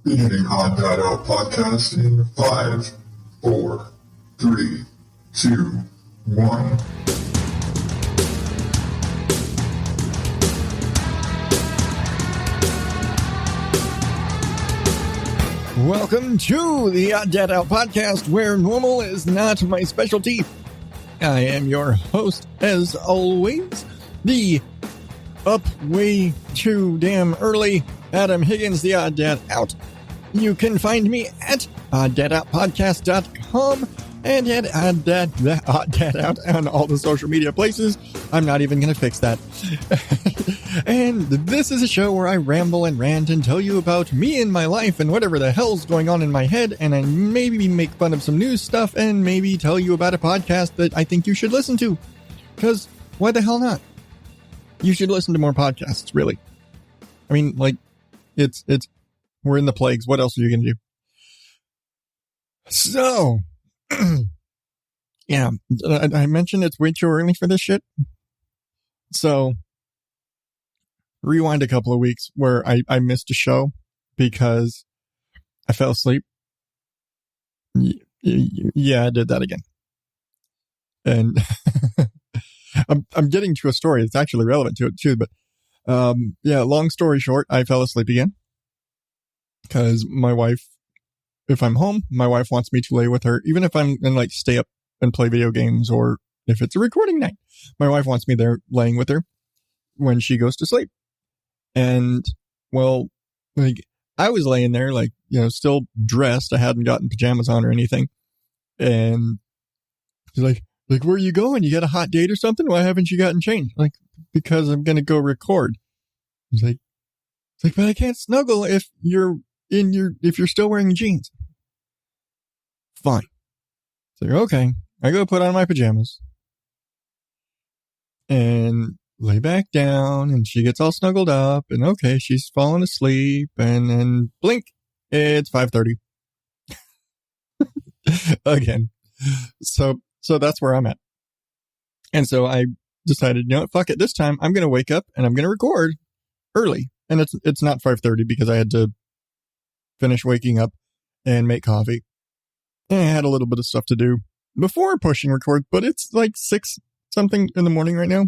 Beginning on ODO podcast in 5, 4, 3, 2, 1. Welcome to the ODO podcast, where normal is not my specialty. I am your host, as always, the up way too damn early Adam Higgins, the Odd Dad Out. You can find me at oddadoutpodcast.com and at Odd Dad Out on all the social media places. I'm not even going to fix that. And this is a show where I ramble and rant and tell you about me and my life and whatever the hell's going on in my head, and I maybe make fun of some news stuff and maybe tell you about a podcast that I think you should listen to. Because why the hell not? You should listen to more podcasts, really. I mean, like, it's we're in the plagues. What else are you going to do? So, yeah, I mentioned it's way too early for this shit. So, rewind a couple of weeks where I missed a show because I fell asleep. Yeah, I did that again. And I'm getting to a story. It's actually relevant to it too, but yeah, long story short, I fell asleep again because my wife, if I'm home, my wife wants me to lay with her, even if I'm and like stay up and play video games, or if it's a recording night, my wife wants me there laying with her when she goes to sleep. And well, like I was laying there, like, you know, still dressed. I hadn't gotten pajamas on or anything. And she's like, where are you going? You got a hot date or something? Why haven't you gotten changed? Like, because I'm going to go record. It's like, but I can't snuggle if you're still wearing jeans. Fine. So okay, I go put on my pajamas and lay back down, and she gets all snuggled up, and okay, she's fallen asleep, and then blink, it's 5:30 again. So that's where I'm at. And so I decided, you know what, fuck it. This time I'm going to wake up and I'm going to record early. And it's not 5:30 because I had to finish waking up and make coffee. And I had a little bit of stuff to do before pushing record, but it's like 6 something in the morning right now.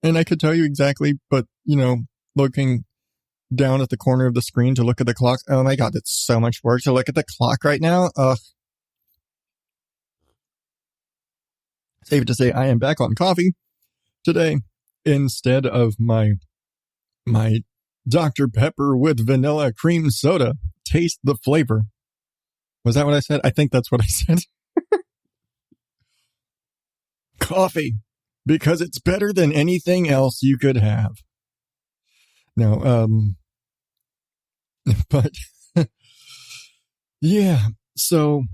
And I could tell you exactly, but you know, looking down at the corner of the screen to look at the clock. Oh my God, it's so much work to look at the clock right now. Ugh. Safe to say I am back on coffee today instead of my Dr. Pepper with vanilla cream soda. Taste the flavor. Was that what I said? I think that's what I said. Coffee, because it's better than anything else you could have. No, but yeah, so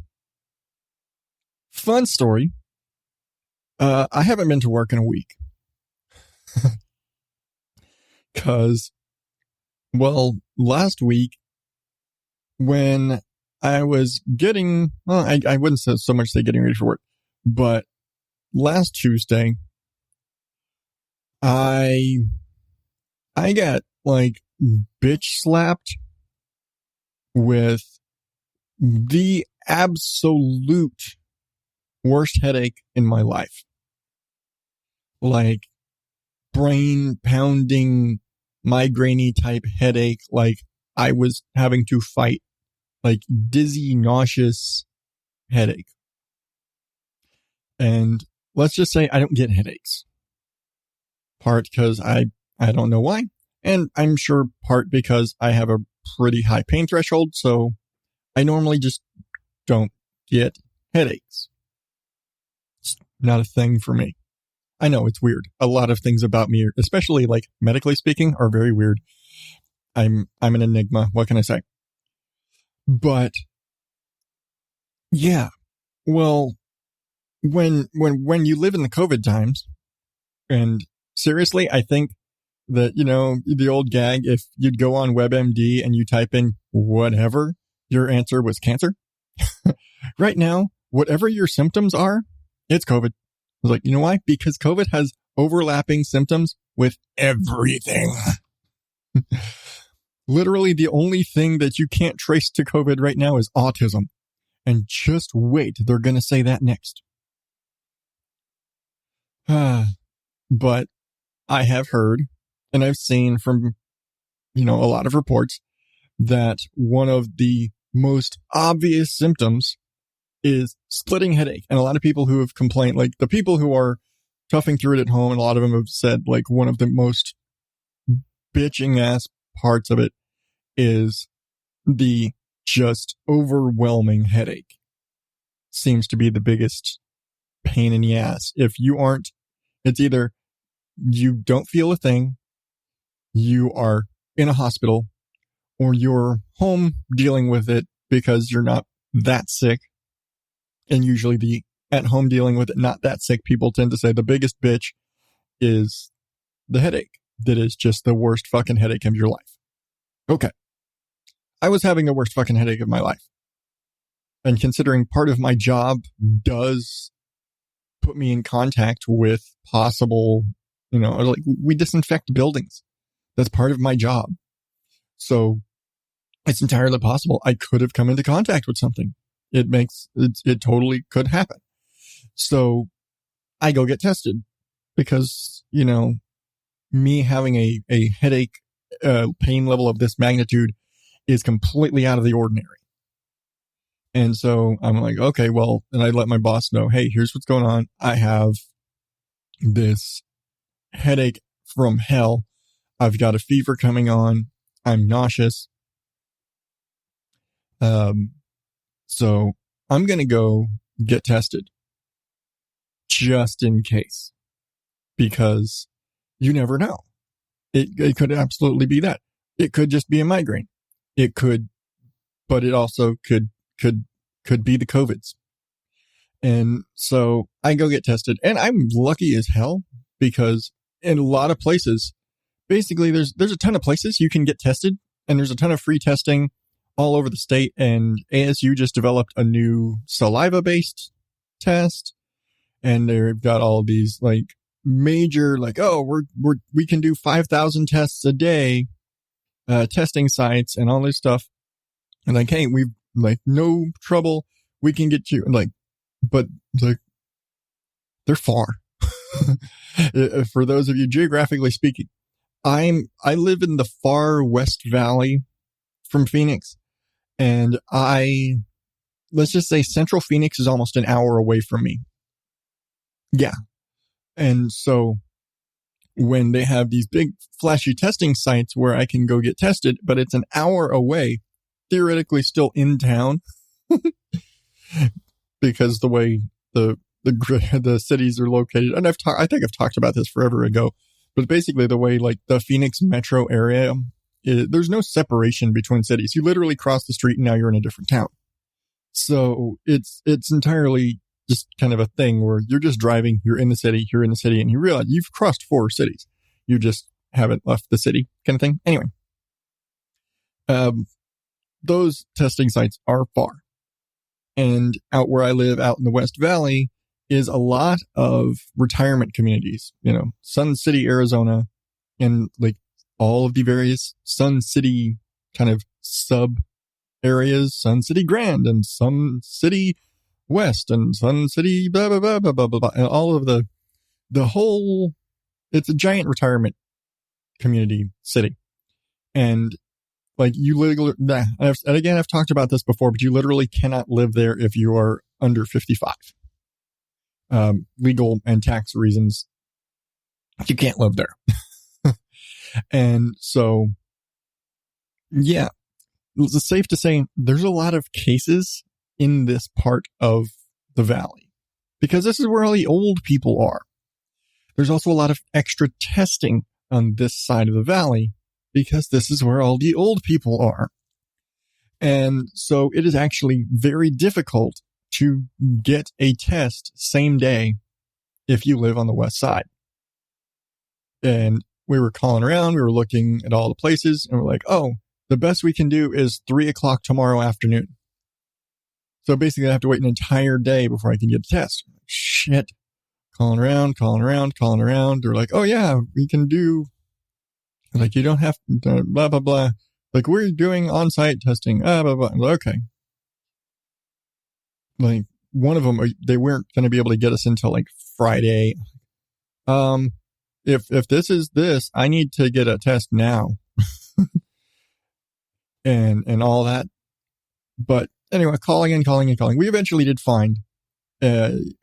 fun story. I haven't been to work in a week. Cause, well, last week when I was getting, well, I wouldn't say so much say getting ready for work, but last Tuesday, I got like bitch slapped with the absolute worst headache in my life. Like brain pounding, migraine-y type headache. Like I was having to fight, like dizzy, nauseous headache. And let's just say I don't get headaches. Part because I don't know why. And I'm sure part because I have a pretty high pain threshold. So I normally just don't get headaches. It's not a thing for me. I know it's weird. A lot of things about me, especially like medically speaking, are very weird. I'm an enigma. What can I say? But yeah, well, when you live in the COVID times, and seriously, I think that, you know, the old gag, if you'd go on WebMD and you type in whatever, your answer was cancer. Right now, whatever your symptoms are, it's COVID. I was like, you know why? Because COVID has overlapping symptoms with everything. Literally the only thing that you can't trace to COVID right now is autism. And just wait, they're going to say that next. But I have heard, and I've seen from, a lot of reports that one of the most obvious symptoms is splitting headache. And a lot of people who have complained, like the people who are toughing through it at home, and a lot of them have said like one of the most bitching ass parts of it is the just overwhelming headache. Seems to be the biggest pain in the ass. If you aren't, it's either you don't feel a thing, you are in a hospital, or you're home dealing with it because you're not that sick. And usually the at home dealing with it, not that sick people tend to say the biggest bitch is the headache. That is just the worst fucking headache of your life. Okay. I was having the worst fucking headache of my life. And considering part of my job does put me in contact with possible, like we disinfect buildings. That's part of my job. So it's entirely possible I could have come into contact with something. It totally could happen. So I go get tested because, me having a headache, pain level of this magnitude is completely out of the ordinary. And so I'm like, okay, well, and I let my boss know, hey, here's what's going on. I have this headache from hell. I've got a fever coming on. I'm nauseous. So I'm going to go get tested just in case, because you never know. It could absolutely be that. It could just be a migraine. It could, but it also could be the COVIDs. And so I go get tested, and I'm lucky as hell because in a lot of places, basically there's a ton of places you can get tested, and there's a ton of free testing all over the state. And ASU just developed a new saliva based test, and they've got all these like major, like, oh, we can do 5,000 tests a day, testing sites and all this stuff. And like, hey, we've like no trouble. We can get you, and like, but like they're far. For those of you geographically speaking, I live in the far West Valley from Phoenix, and let's just say Central Phoenix is almost an hour away from me. Yeah. And so when they have these big flashy testing sites where I can go get tested, but it's an hour away, theoretically still in town, because the way the cities are located, and I think I've talked about this forever ago, but basically the way like the Phoenix metro area, there's no separation between cities. You literally cross the street and now you're in a different town. So it's entirely just kind of a thing where you're just driving, you're in the city, and you realize you've crossed 4 cities. You just haven't left the city kind of thing. Anyway, those testing sites are far. And out where I live, out in the West Valley, is a lot of retirement communities, Sun City, Arizona, and like all of the various Sun City kind of sub areas, Sun City Grand and Sun City West and Sun City blah, blah, blah, blah, blah, blah, blah, and all of the whole, it's a giant retirement community city. And like you literally, and again, I've talked about this before, but you literally cannot live there if you are under 55. Legal and tax reasons, you can't live there. And so, yeah, it's safe to say there's a lot of cases in this part of the valley because this is where all the old people are. There's also a lot of extra testing on this side of the valley because this is where all the old people are. And so it is actually very difficult to get a test same day if you live on the west side. And we were calling around, we were looking at all the places, and we're like, oh, the best we can do is 3:00 tomorrow afternoon. So basically I have to wait an entire day before I can get a test. Shit. Calling around. They're like, oh yeah, we can do, like, you don't have to, blah, blah, blah. Like, we're doing on-site testing. Blah, blah. Like, okay. Like, one of them, they weren't going to be able to get us until like Friday. If this is this, I need to get a test now. and all that. But anyway, calling. We eventually did find oddly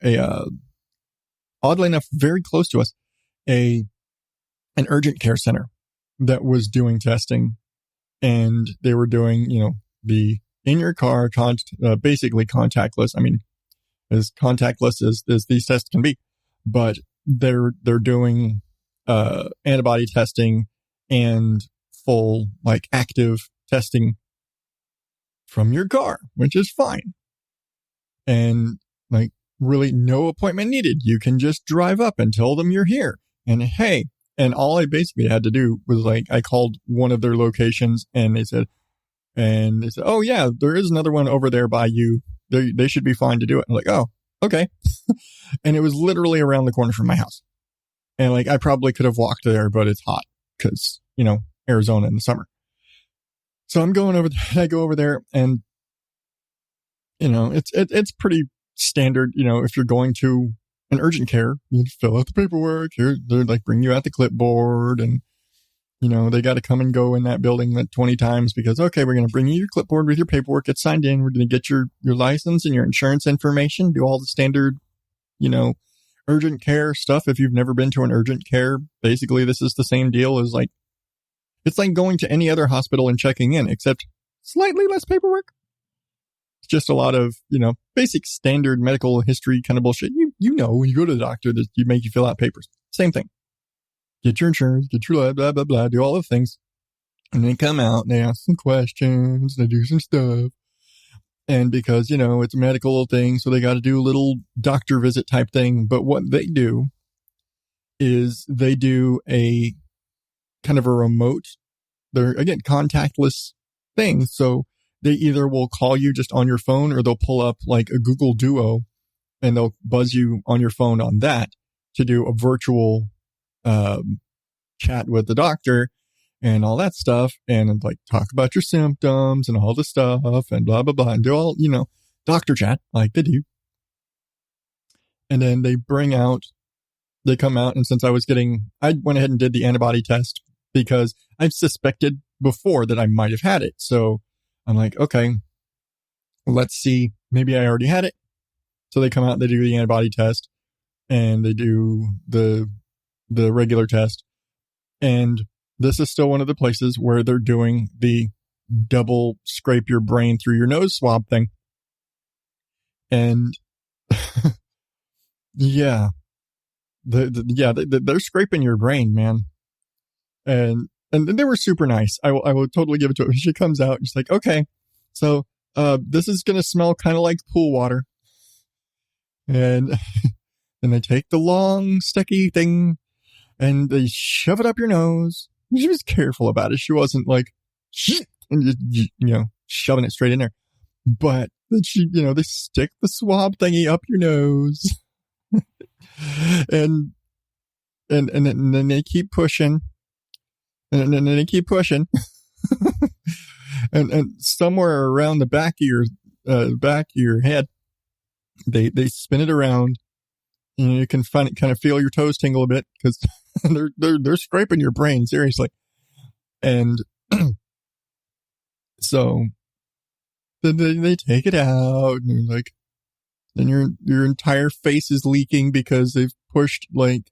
enough, very close to us, an urgent care center that was doing testing, and they were doing, the in your car, basically contactless. I mean, as contactless as these tests can be, but they're doing antibody testing and full like active testing from your car, which is fine. And like really no appointment needed. You can just drive up and tell them you're here. And hey, and all I basically had to do was like, I called one of their locations and they said, oh yeah, there is another one over there by you. They should be fine to do it. I'm like, oh, okay. And it was literally around the corner from my house. And like, I probably could have walked there, but it's hot because, Arizona in the summer. So I'm going over there. I go over there and, it's pretty standard. If you're going to an urgent care, you fill out the paperwork. They're like bring you out the clipboard and, they got to come and go in that building like 20 times because, okay, we're going to bring you your clipboard with your paperwork. It's signed in. We're going to get your license and your insurance information, do all the standard, urgent care stuff. If you've never been to an urgent care, basically this is the same deal as like, it's like going to any other hospital and checking in, except slightly less paperwork. It's just a lot of, basic standard medical history kind of bullshit. When you go to the doctor, that you make you fill out papers. Same thing. Get your insurance, get your blah, blah, blah, do all the things. And then come out and they ask some questions, they do some stuff. And because, it's a medical thing, so they got to do a little doctor visit type thing. But what they do is they do a kind of a remote, they're again, contactless thing. So they either will call you just on your phone or they'll pull up like a Google Duo and they'll buzz you on your phone on that to do a virtual chat with the doctor and all that stuff and like talk about your symptoms and all the stuff and blah, blah, blah, and do all, doctor chat like they do. And then they come out. And since I went ahead and did the antibody test because I've suspected before that I might have had it. So I'm like, okay, let's see. Maybe I already had it. So they come out, they do the antibody test and they do the regular test. And this is still one of the places where they're doing the double scrape your brain through your nose swab thing. And yeah, they're scraping your brain, man. And they were super nice. I will totally give it to her. She comes out and she's like, okay, so, this is going to smell kind of like pool water. And then they take the long sticky thing and they shove it up your nose. She was careful about it. She wasn't like, and just, shoving it straight in there. But she, they stick the swab thingy up your nose and then they keep pushing. And then they keep pushing, and somewhere around the back of your head, they spin it around, and you can kind of feel your toes tingle a bit because they're scraping your brain seriously, and so then they take it out, and like then your entire face is leaking because they've pushed like.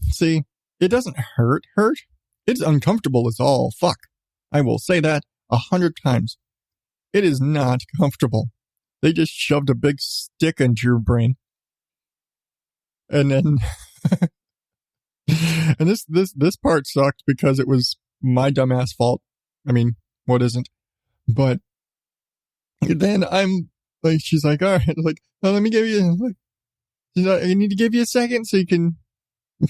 See, it doesn't hurt. It's uncomfortable as all fuck. I will say that 100 times. It is not comfortable. They just shoved a big stick into your brain. And then, and this part sucked because it was my dumbass fault. I mean, what isn't? But then I'm like, she's like, all right, like, let me give you, like, I need to give you a second so you can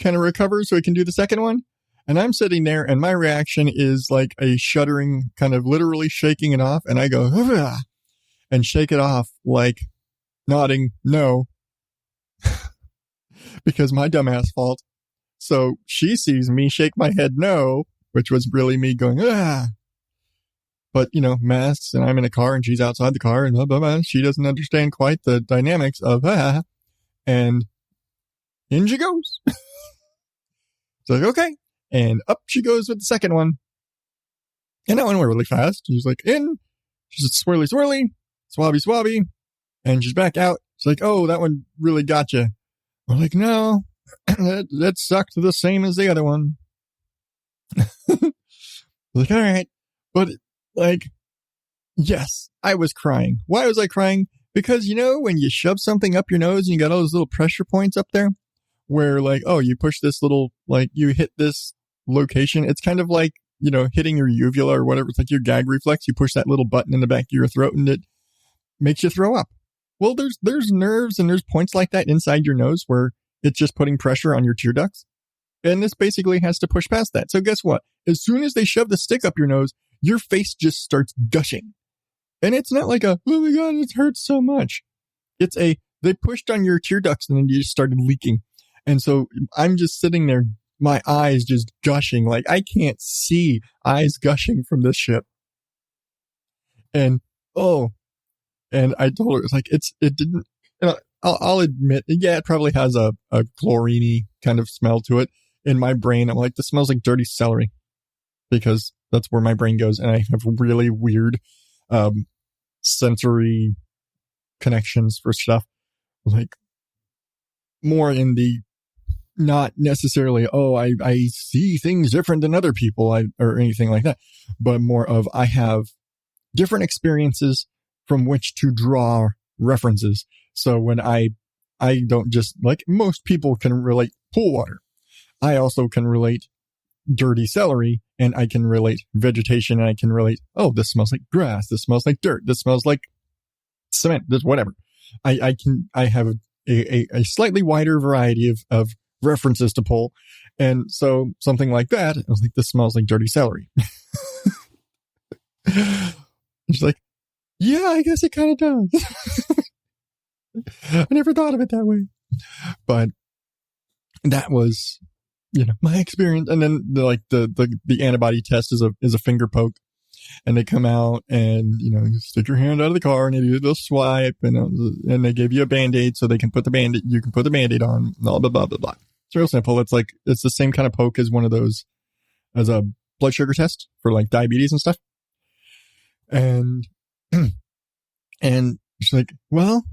kind of recover so we can do the second one. And I'm sitting there and my reaction is like a shuddering, kind of literally shaking it off. And I go, "Ugh," and shake it off, like nodding no, because my dumbass fault. So she sees me shake my head no, which was really me going, "Ah." but masks, and I'm in a car and she's outside the car and blah, blah, blah. She doesn't understand quite the dynamics of and in she goes. So okay. And up she goes with the second one. And that one went really fast. She's like in, she's swirly, swirly, swabby, swabby. And she's back out. She's like, oh, that one really got you. We're like, no, that sucked the same as the other one. Like, all right. But like, yes, I was crying. Why was I crying? Because when you shove something up your nose and you got all those little pressure points up there where like, oh, you push this little, like you hit this location. It's kind of like, hitting your uvula or whatever. It's like your gag reflex. You push that little button in the back of your throat and it makes you throw up. Well, there's nerves and there's points like that inside your nose where it's just putting pressure on your tear ducts. And this basically has to push past that. So guess what? As soon as they shove the stick up your nose, your face just starts gushing. And it's not like oh my God, it hurts so much. It's they pushed on your tear ducts and then you just started leaking. And so I'm just sitting there, my eyes just gushing. Like I can't see eyes gushing from this shit. And I told her, it's like, it didn't, I'll admit, yeah, it probably has a chlorine-y kind of smell to it. In my brain, I'm like, this smells like dirty celery because that's where my brain goes. And I have really weird, sensory connections for stuff, like more in the, not necessarily, I see things different than other people or anything like that, but more of, I have different experiences from which to draw references. So when I don't just, like most people can relate pool water, I also can relate dirty celery, and I can relate vegetation, and I can relate, oh, this smells like grass, this smells like dirt, this smells like cement, this whatever. I have a slightly wider variety of references to pull. And so something like that, I was like, this smells like dirty celery. She's like, yeah, I guess it kind of does. I never thought of it that way. But that was, my experience. And then the antibody test is a finger poke, and they come out and, you stick your hand out of the car and they do a little swipe and they give you a Band-Aid so they can put the Band-Aid on, blah, blah, blah, blah, blah. It's real simple. It's like, it's the same kind of poke as one of those, as a blood sugar test for like diabetes and stuff. And she's like, well,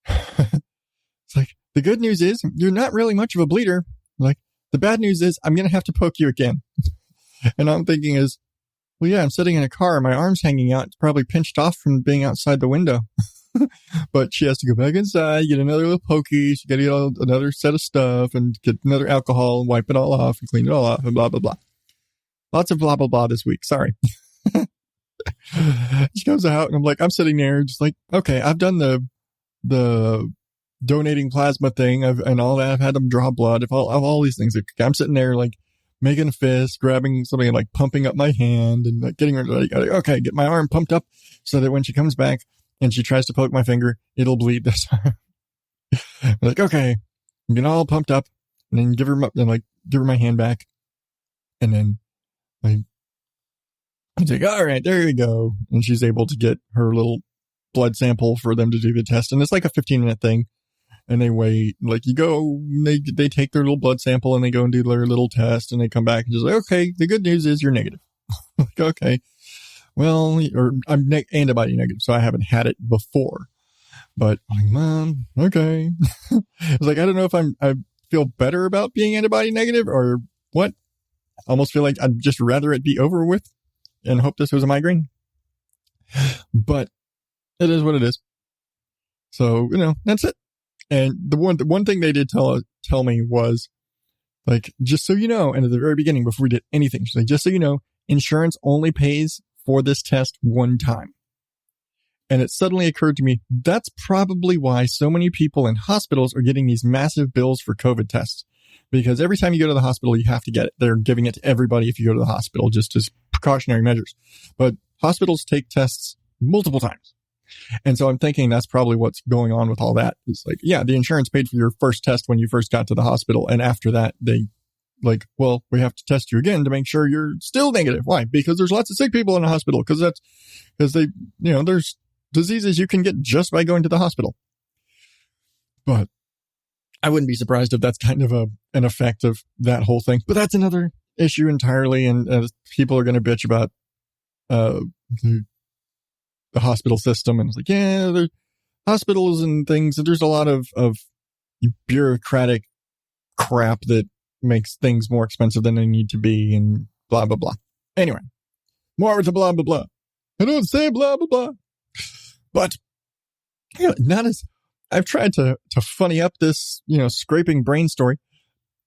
it's like, the good news is you're not really much of a bleeder. Like, the bad news is I'm going to have to poke you again. And I'm thinking is, well, yeah, I'm sitting in a car, my arm's hanging out. It's probably pinched off from being outside the window. But she has to go back inside, get another little pokey. She got to get another set of stuff and get another alcohol and wipe it all off and clean it all off and blah, blah, blah. Lots of blah, blah, blah this week. Sorry. She goes out and I'm sitting there just like, okay, I've done the donating plasma thing and all that. I've had them draw blood. Of all these things. I'm sitting there like making a fist, grabbing something and like pumping up my hand and like getting ready to okay, get my arm pumped up so that when she comes back and she tries to poke my finger, it'll bleed this time. Like, okay, I'm getting all pumped up and then give her my hand back. And then I'm like, all right, there you go. And she's able to get her little blood sample for them to do the test. And it's like a 15-minute thing. And they wait, like you go, they take their little blood sample and they go and do their little test and they come back and just like, okay, the good news is you're negative. Like, okay, well, or I'm antibody negative, so I haven't had it before. But I'm like, Mom, okay. I was like, I don't know if I feel better about being antibody negative or what. I almost feel like I'd just rather it be over with and hope this was a migraine. But it is what it is. So, that's it. And the one thing they did tell me was like, just so you know, and at the very beginning, before we did anything, she's like, just so you know, insurance only pays for this test one time. And it suddenly occurred to me, that's probably why so many people in hospitals are getting these massive bills for COVID tests. Because every time you go to the hospital, you have to get it. They're giving it to everybody if you go to the hospital, just as precautionary measures. But hospitals take tests multiple times. And so I'm thinking that's probably what's going on with all that. It's like, yeah, the insurance paid for your first test when you first got to the hospital. And after that, they like, well, we have to test you again to make sure you're still negative. Why? Because there's lots of sick people in the hospital. Because they, there's diseases you can get just by going to the hospital. But I wouldn't be surprised if that's kind of an effect of that whole thing. But that's another issue entirely. And people are going to bitch about the hospital system. And it's like, yeah, the hospitals and things. There's a lot of bureaucratic crap that makes things more expensive than they need to be and blah, blah, blah. Anyway, more to blah, blah, blah. I don't say blah, blah, blah. But not as I've tried to funny up this, scraping brain story.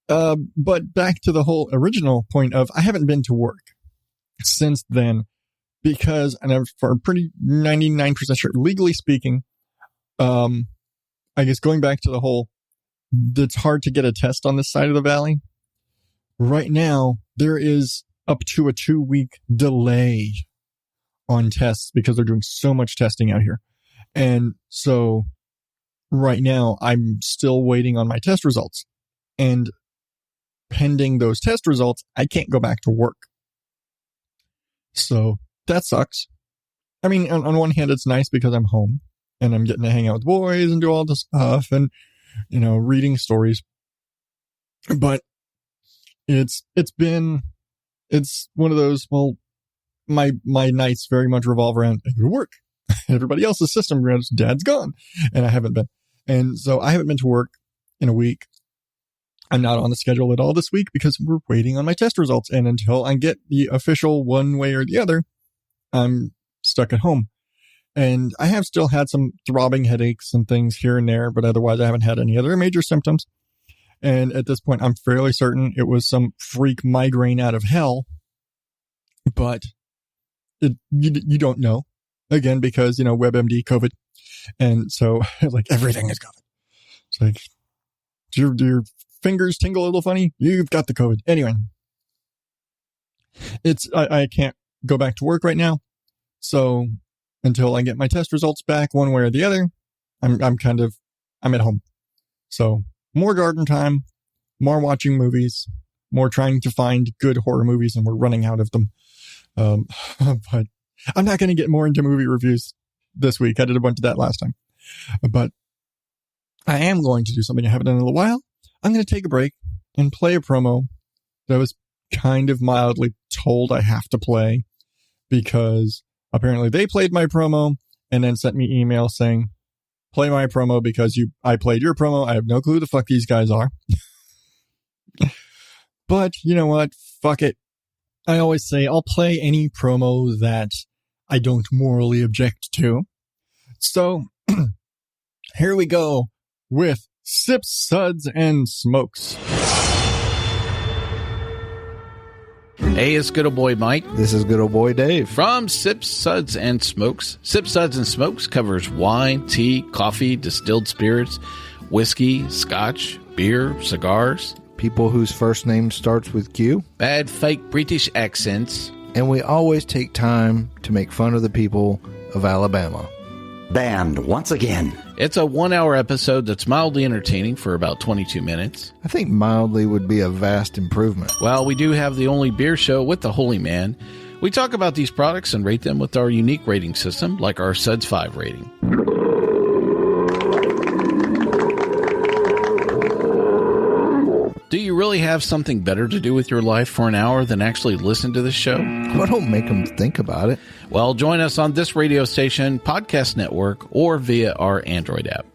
But back to the whole original point of I haven't been to work since then because, and I'm pretty 99% sure, legally speaking, I guess going back to the whole, it's hard to get a test on this side of the valley. Right now, there is up to a 2-week delay on tests because they're doing so much testing out here. And so right now, I'm still waiting on my test results. And pending those test results, I can't go back to work. So that sucks. I mean, on one hand, it's nice because I'm home and I'm getting to hang out with boys and do all this stuff and, reading stories. But it's one of those, well, my nights very much revolve around I go to work. Everybody else's system runs, dad's gone. And I haven't been. And so I haven't been to work in a week. I'm not on the schedule at all this week because we're waiting on my test results. And until I get the official one way or the other, I'm stuck at home. And I have still had some throbbing headaches and things here and there, but otherwise I haven't had any other major symptoms. And at this point, I'm fairly certain it was some freak migraine out of hell. But you don't know. Again, because, WebMD, COVID. And so, like, everything is COVID. It's like, do your fingers tingle a little funny? You've got the COVID. Anyway, I can't go back to work right now. So until I get my test results back one way or the other, I'm at home. So more garden time, more watching movies, more trying to find good horror movies, and we're running out of them. But I'm not going to get more into movie reviews this week. I did a bunch of that last time. But I am going to do something I haven't done in a little while. I'm going to take a break and play a promo that I was kind of mildly told I have to play because apparently they played my promo and then sent me email saying, play my promo because I played your promo. I have no clue who the fuck these guys are. But you know what? Fuck it. I always say I'll play any promo that I don't morally object to. So here we go with Sips, Suds, and Smokes. Hey, it's good old boy Mike. This is good old boy Dave. From Sips, Suds, and Smokes. Sips, Suds, and Smokes covers wine, tea, coffee, distilled spirits, whiskey, scotch, beer, cigars. People whose first name starts with Q. Bad fake British accents. And we always take time to make fun of the people of Alabama. Banned once again. It's a 1-hour episode that's mildly entertaining for about 22 minutes. I think mildly would be a vast improvement. Well, we do have the only beer show with the Holy Man. We talk about these products and rate them with our unique rating system, like our Suds 5 rating. Do you really have something better to do with your life for an hour than actually listen to this show? Well, don't make them think about it. Well, join us on this radio station, podcast network, or via our Android app.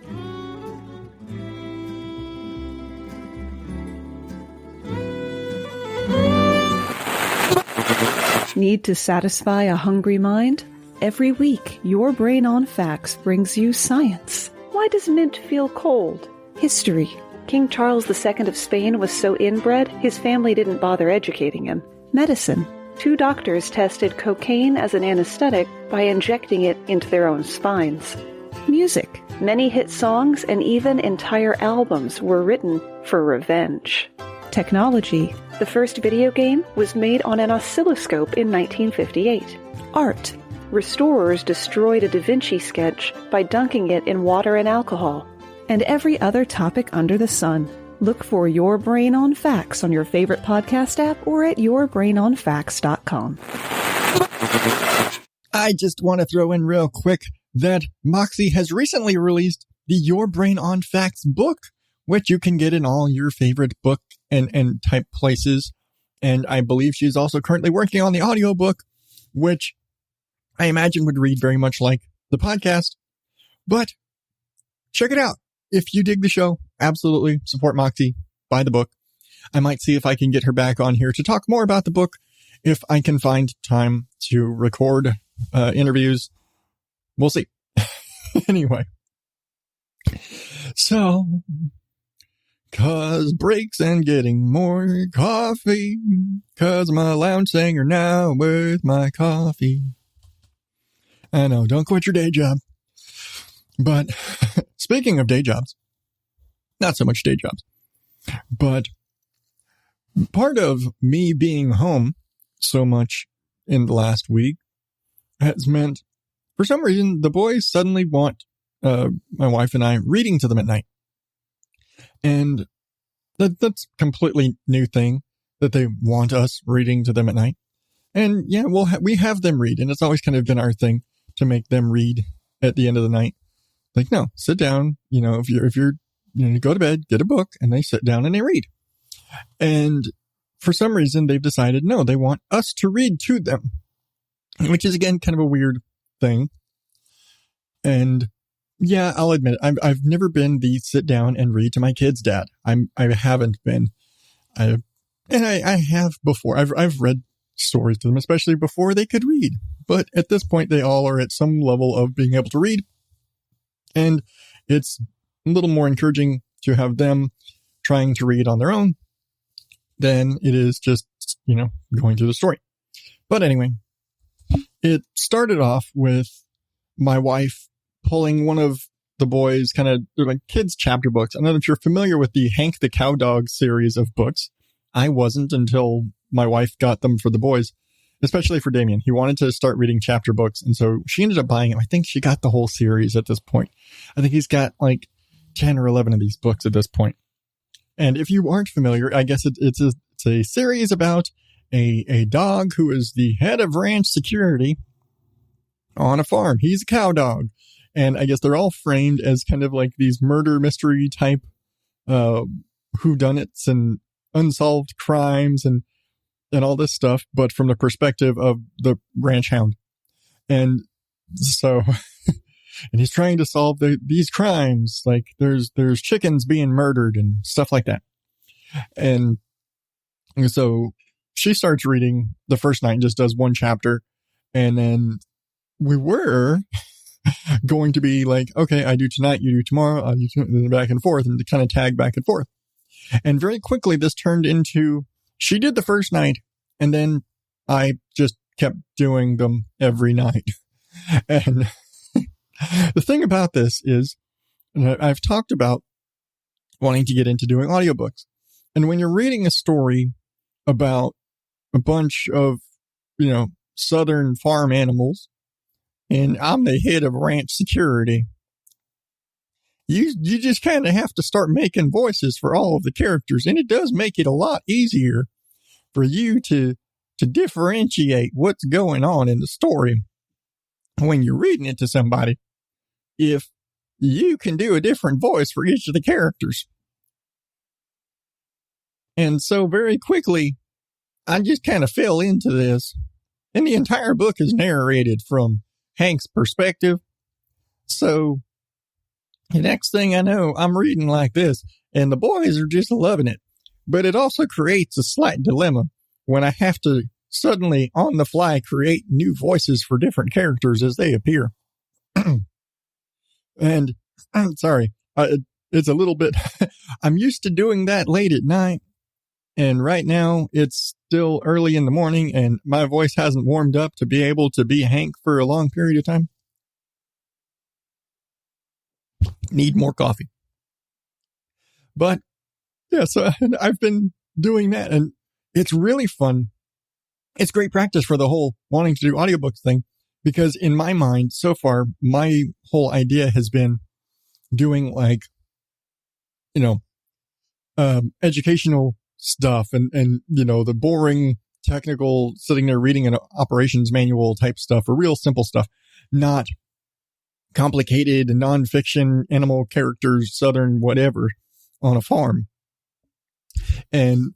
Need to satisfy a hungry mind? Every week, Your Brain on Facts brings you science. Why does mint feel cold? History. King Charles II of Spain was so inbred, his family didn't bother educating him. Medicine. 2 doctors tested cocaine as an anesthetic by injecting it into their own spines. Music. Many hit songs and even entire albums were written for revenge. Technology. The first video game was made on an oscilloscope in 1958. Art. Restorers destroyed a Da Vinci sketch by dunking it in water and alcohol. And every other topic under the sun. Look for Your Brain on Facts on your favorite podcast app or at yourbrainonfacts.com. I just want to throw in real quick that Moxie has recently released the Your Brain on Facts book, which you can get in all your favorite book and type places. And I believe she's also currently working on the audiobook, which I imagine would read very much like the podcast. But check it out. If you dig the show, absolutely support Moxie, buy the book. I might see if I can get her back on here to talk more about the book, if I can find time to record interviews. We'll see. Anyway. So, 'cause breaks and getting more coffee, 'cause I'm a lounge singer now with my coffee. I know, don't quit your day job. But speaking of day jobs, not so much day jobs, but part of me being home so much in the last week has meant, for some reason, the boys suddenly want my wife and I reading to them at night. And that's a completely new thing, that they want us reading to them at night. And yeah, we have them read, and it's always kind of been our thing to make them read at the end of the night. Like, no, sit down, if you're, go to bed, get a book, and they sit down and they read. And for some reason, they've decided, no, they want us to read to them, which is, again, kind of a weird thing. And yeah, I'll admit it, I've never been the sit down and read to my kids' dad. I haven't been. I have before. I've read stories to them, especially before they could read. But at this point, they all are at some level of being able to read. And it's a little more encouraging to have them trying to read on their own than it is just, going through the story. But anyway, it started off with my wife pulling one of the boys' they're like kids' chapter books. I don't know if you're familiar with the Hank the Cowdog series of books. I wasn't until my wife got them for the boys, especially for Damien. He wanted to start reading chapter books, and so she ended up buying him. I think she got the whole series at this point. I think he's got like 10 or 11 of these books at this point. And if you aren't familiar, I guess it's a series about a dog who is the head of ranch security on a farm. He's a cow dog. And I guess they're all framed as kind of like these murder mystery type whodunits and unsolved crimes and all this stuff, but from the perspective of the ranch hound. And so, and he's trying to solve these crimes. Like there's chickens being murdered and stuff like that. And so she starts reading the first night and just does one chapter. And then we were going to be like, okay, I do tonight, you do tomorrow, I do tomorrow, back and forth, and to kind of tag back and forth. And very quickly, this turned into, she did the first night, and then I just kept doing them every night. And the thing about this is, I've talked about wanting to get into doing audiobooks. And when you're reading a story about a bunch of, southern farm animals, and I'm the head of ranch security, you just kind of have to start making voices for all of the characters. And it does make it a lot easier for you to differentiate what's going on in the story when you're reading it to somebody, if you can do a different voice for each of the characters. And so very quickly, I just kind of fell into this. And the entire book is narrated from Hank's perspective. So the next thing I know, I'm reading like this, and the boys are just loving it. But it also creates a slight dilemma when I have to suddenly, on the fly, create new voices for different characters as they appear. And I'm sorry, it's a little bit, I'm used to doing that late at night. And right now it's still early in the morning and my voice hasn't warmed up to be able to be Hank for a long period of time. Need more coffee. But yeah, so I've been doing that and it's really fun. It's great practice for the whole wanting to do audiobooks thing, because in my mind so far, my whole idea has been doing like, educational stuff and, the boring technical sitting there reading an operations manual type stuff or real simple stuff, not complicated nonfiction animal characters, Southern whatever on a farm. And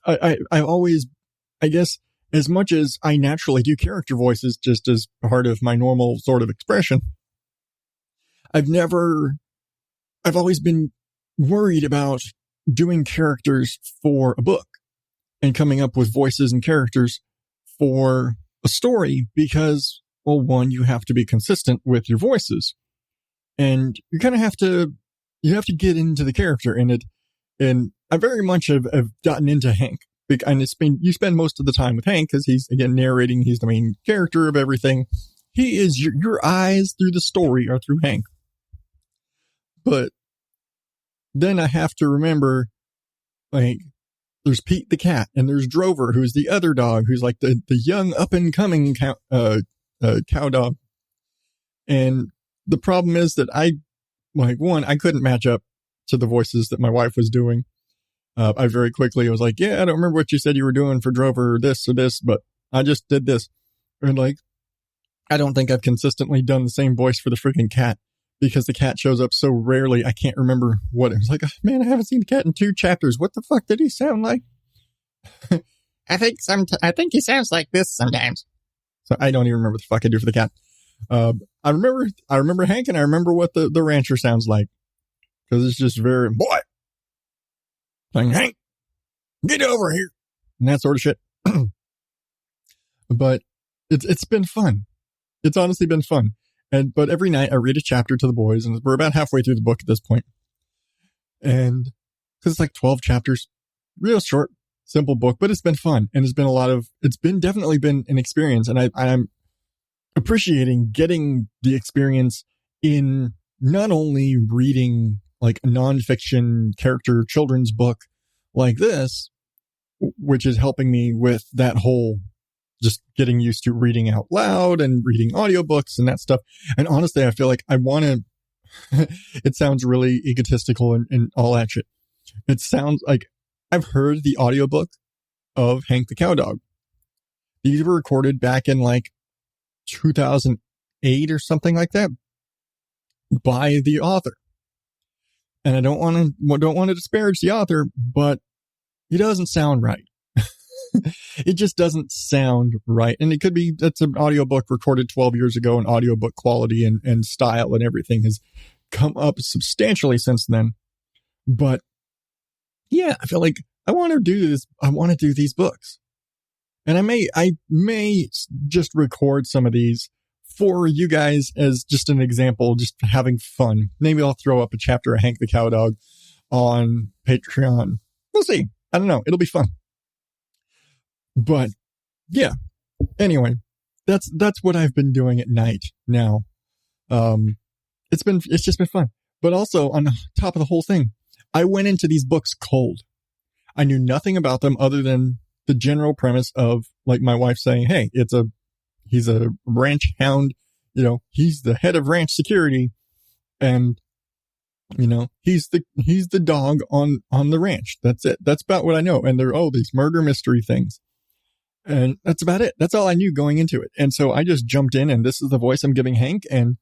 I always, I guess, as much as I naturally do character voices just as part of my normal sort of expression, I've always been worried about doing characters for a book and coming up with voices and characters for a story because, well, one, you have to be consistent with your voices and you kind of have to get into the character in it. And I very much have gotten into Hank. And you spend most of the time with Hank because he's, again, narrating. He's the main character of everything. He is your eyes through the story are through Hank. But then I have to remember, like, there's Pete the cat and there's Drover, who's the other dog, who's like the young up and coming Cowdog. And the problem is that I couldn't match up to the voices that my wife was doing. I very quickly was like, yeah, I don't remember what you said you were doing for Drover or this, but I just did this. And like, I don't think I've consistently done the same voice for the freaking cat because the cat shows up so rarely. I can't remember what it was like. Oh, man, I haven't seen the cat in 2 chapters. What the fuck did he sound like? I think he sounds like this sometimes. So I don't even remember what the fuck I do for the cat. I remember Hank and I remember what the rancher sounds like because it's just very, boy, saying, Hank, get over here, and that sort of shit. But it's been fun. It's honestly been fun. But every night I read a chapter to the boys, and we're about halfway through the book at this point. And because it's like 12 chapters, real short, simple book, but it's been fun. And it's definitely been an experience. And I'm appreciating getting the experience in not only reading like a nonfiction character children's book like this, which is helping me with that whole just getting used to reading out loud and reading audiobooks and that stuff. And honestly, I feel like I want to, it sounds really egotistical and all that shit. It sounds like I've heard the audiobook of Hank the Cowdog. These were recorded back in like 2008 or something like that by the author. And I don't want to disparage the author, but he doesn't sound right. It just doesn't sound right. And it could be that's an audiobook recorded 12 years ago, and audiobook quality and style and everything has come up substantially since then. But yeah, I feel like I want to do this. I want to do these books. And I may just record some of these for you guys as just an example, just having fun. Maybe I'll throw up a chapter of Hank the Cowdog on Patreon. We'll see. I don't know. It'll be fun. But yeah, anyway, that's what I've been doing at night now. It's just been fun. But also on top of the whole thing, I went into these books cold. I knew nothing about them other than the general premise of like my wife saying, hey, he's a ranch hound, he's the head of ranch security, and he's the dog on the ranch. That's it. That's about what I know. And they're these murder mystery things. And that's about it. That's all I knew going into it. And so I just jumped in, and this is the voice I'm giving Hank, and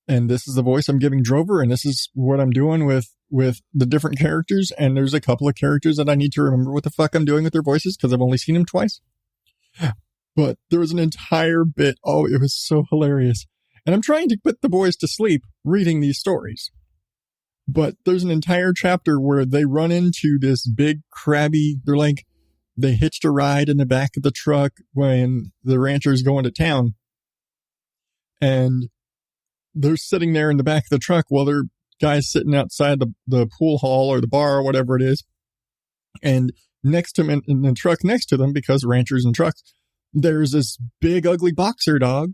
this is the voice I'm giving Drover, and this is what I'm doing with the different characters. And there's a couple of characters that I need to remember what the fuck I'm doing with their voices because I've only seen them twice. But there was an entire bit. Oh, it was so hilarious. And I'm trying to put the boys to sleep reading these stories. But there's an entire chapter where they run into this big crabby, they hitched a ride in the back of the truck when the rancher's going to town. And they're sitting there in the back of the truck while their guy's sitting outside the pool hall or the bar or whatever it is. And next to them, in the truck next to them, because ranchers and trucks, there's this big ugly boxer dog.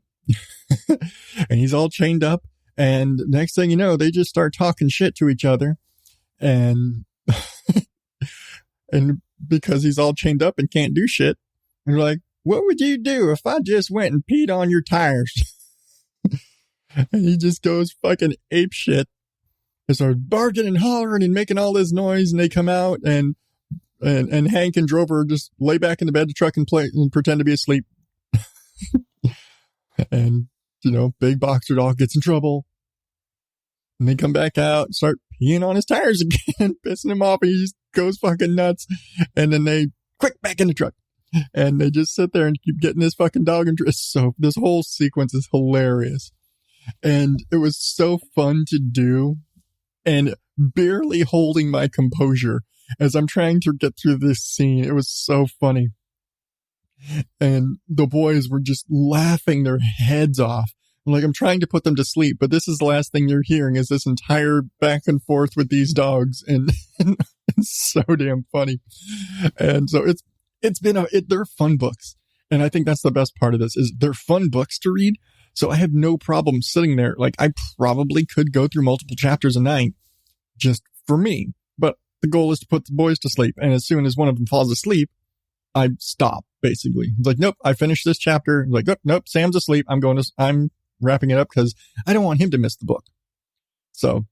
And he's all chained up. And next thing you know, they just start talking shit to each other. And and because he's all chained up and can't do shit, they're like, what would you do if I just went and peed on your tires? And he just goes fucking ape shit. they start barking and hollering and making all this noise, and they come out, and Hank and Drover just lay back in the bed of the truck and play and pretend to be asleep. And, big boxer dog gets in trouble. And they come back out and start peeing on his tires again, pissing him off, and he just goes fucking nuts. And then they quick back in the truck. And they just sit there and keep getting this fucking dog in trouble. So this whole sequence is hilarious. And it was so fun to do, and barely holding my composure as I'm trying to get through this scene. It was so funny. And the boys were just laughing their heads off. I'm trying to put them to sleep, but this is the last thing you're hearing is this entire back and forth with these dogs. And it's so damn funny. And so they're fun books. And I think that's the best part of this is they're fun books to read. So I have no problem sitting there. I probably could go through multiple chapters a night just for me, but the goal is to put the boys to sleep. And as soon as one of them falls asleep, I stop basically. It's nope, I finished this chapter. Nope, Sam's asleep. I'm wrapping it up because I don't want him to miss the book. So,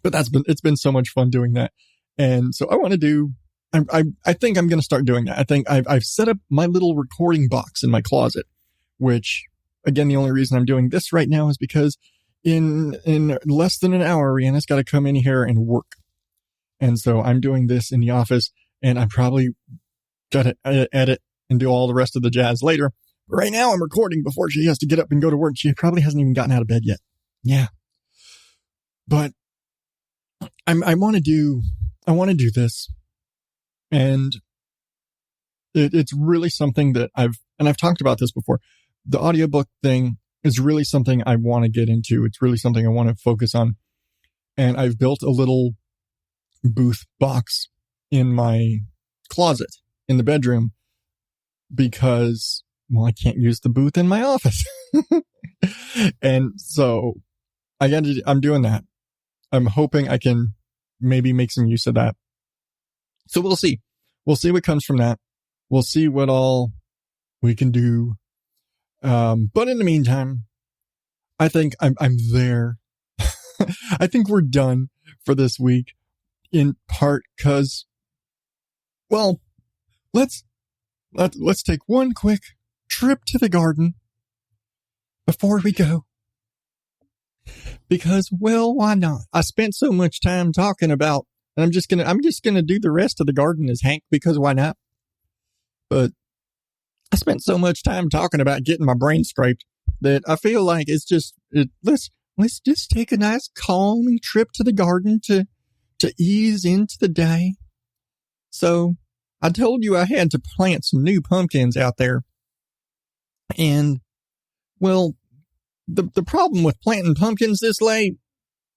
but it's been so much fun doing that. And so I want to do, I think I'm going to start doing that. I think I've set up my little recording box in my closet, which again, the only reason I'm doing this right now is because in less than an hour, Rihanna's got to come in here and work. And so I'm doing this in the office, and I probably got to edit and do all the rest of the jazz later. But right now I'm recording before she has to get up and go to work. She probably hasn't even gotten out of bed yet. Yeah. But I want to do this. And it's really something that I've talked about this before. The audiobook thing is really something I want to get into. It's really something I want to focus on. And I've built a little booth box in my closet in the bedroom because, I can't use the booth in my office. And so I'm doing that. I'm hoping I can maybe make some use of that. So we'll see. We'll see what comes from that. We'll see what all we can do. But in the meantime, I think I'm there. I think we're done for this week, in part because, let's take one quick trip to the garden before we go. Because, why not? I spent so much time talking about, and I'm just gonna do the rest of the garden as Hank, because why not? But I spent so much time talking about getting my brain scraped that I feel like let's just take a nice calming trip to the garden to ease into the day. So I told you I had to plant some new pumpkins out there. And the problem with planting pumpkins this late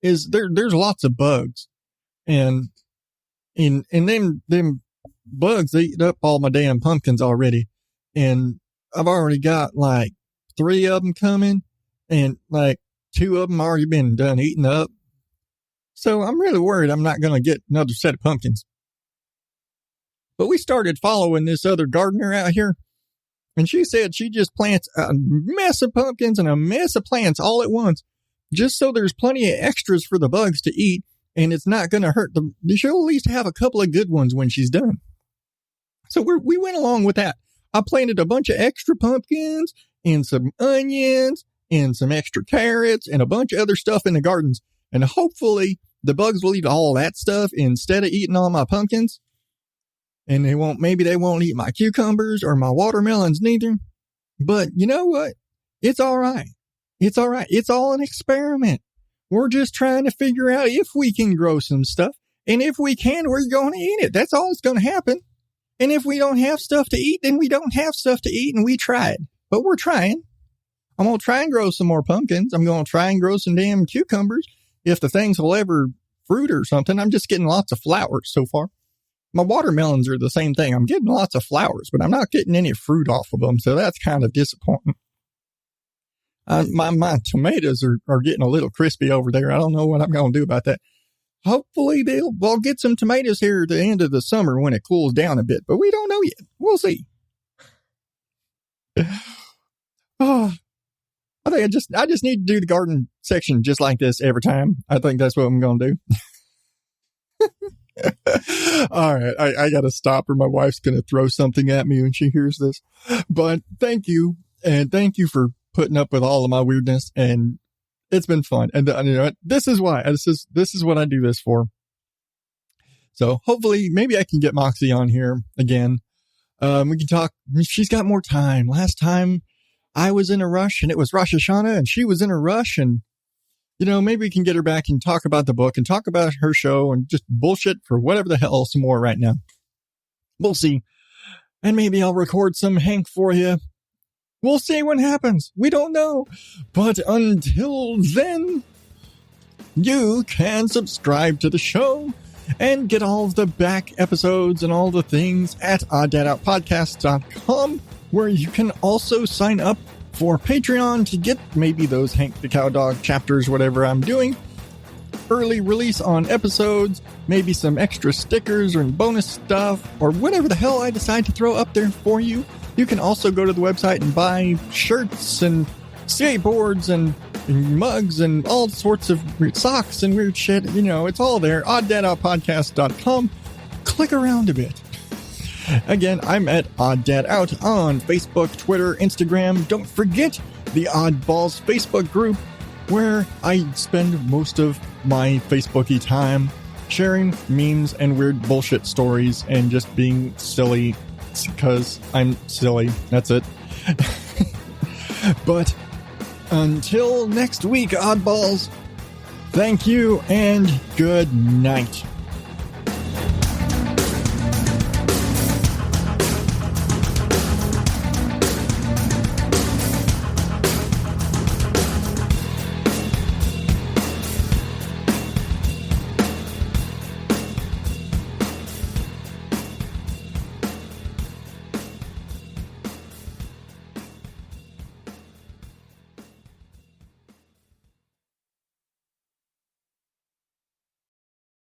is there's lots of bugs. And them bugs, they eat up all my damn pumpkins already. And I've already got 3 of them coming, and 2 of them already been done eating up. So I'm really worried I'm not going to get another set of pumpkins. But we started following this other gardener out here, and she said she just plants a mess of pumpkins and a mess of plants all at once, just so there's plenty of extras for the bugs to eat, and it's not going to hurt them. She'll at least have a couple of good ones when she's done. So we went along with that. I planted a bunch of extra pumpkins and some onions and some extra carrots and a bunch of other stuff in the gardens. And hopefully the bugs will eat all that stuff instead of eating all my pumpkins. And maybe they won't eat my cucumbers or my watermelons neither. But you know what? It's all right. It's all right. It's all an experiment. We're just trying to figure out if we can grow some stuff. And if we can, we're going to eat it. That's all that's going to happen. And if we don't have stuff to eat, then we don't have stuff to eat, and we tried. But we're trying. I'm going to try and grow some more pumpkins. I'm going to try and grow some damn cucumbers. If the things will ever fruit or something, I'm just getting lots of flowers so far. My watermelons are the same thing. I'm getting lots of flowers, but I'm not getting any fruit off of them, so that's kind of disappointing. My tomatoes are getting a little crispy over there. I don't know what I'm going to do about that. Hopefully we'll get some tomatoes here at the end of the summer when it cools down a bit, but we don't know yet. We'll see. I think I just need to do the garden section just like this every time. I think that's what I'm going to do. All right. I got to stop or my wife's going to throw something at me when she hears this. But thank you. And thank you for putting up with all of my weirdness. And it's been fun. And you know, this is why. This is what I do this for. So hopefully maybe I can get Moxie on here again. We can talk. She's got more time. Last time I was in a rush and it was Rosh Hashanah and she was in a rush, and you know, maybe we can get her back and talk about the book and talk about her show and just bullshit for whatever the hell some more right now. We'll see. And maybe I'll record some Hank for you. We'll see what happens. We don't know. But until then, you can subscribe to the show and get all of the back episodes and all the things at oddadoutpodcast.com, where you can also sign up for Patreon to get maybe those Hank the Cowdog chapters, whatever I'm doing, early release on episodes, maybe some extra stickers or bonus stuff, or whatever the hell I decide to throw up there for you. You can also go to the website and buy shirts and skateboards and mugs and all sorts of weird socks and weird shit. You know, it's all there. oddadoutpodcast.com. Click around a bit. Again, I'm at Odd Dad Out on Facebook, Twitter, Instagram. Don't forget the Oddballs Facebook group, where I spend most of my Facebooky time sharing memes and weird bullshit stories and just being silly because I'm silly. That's it. But until next week, Oddballs, thank you and good night.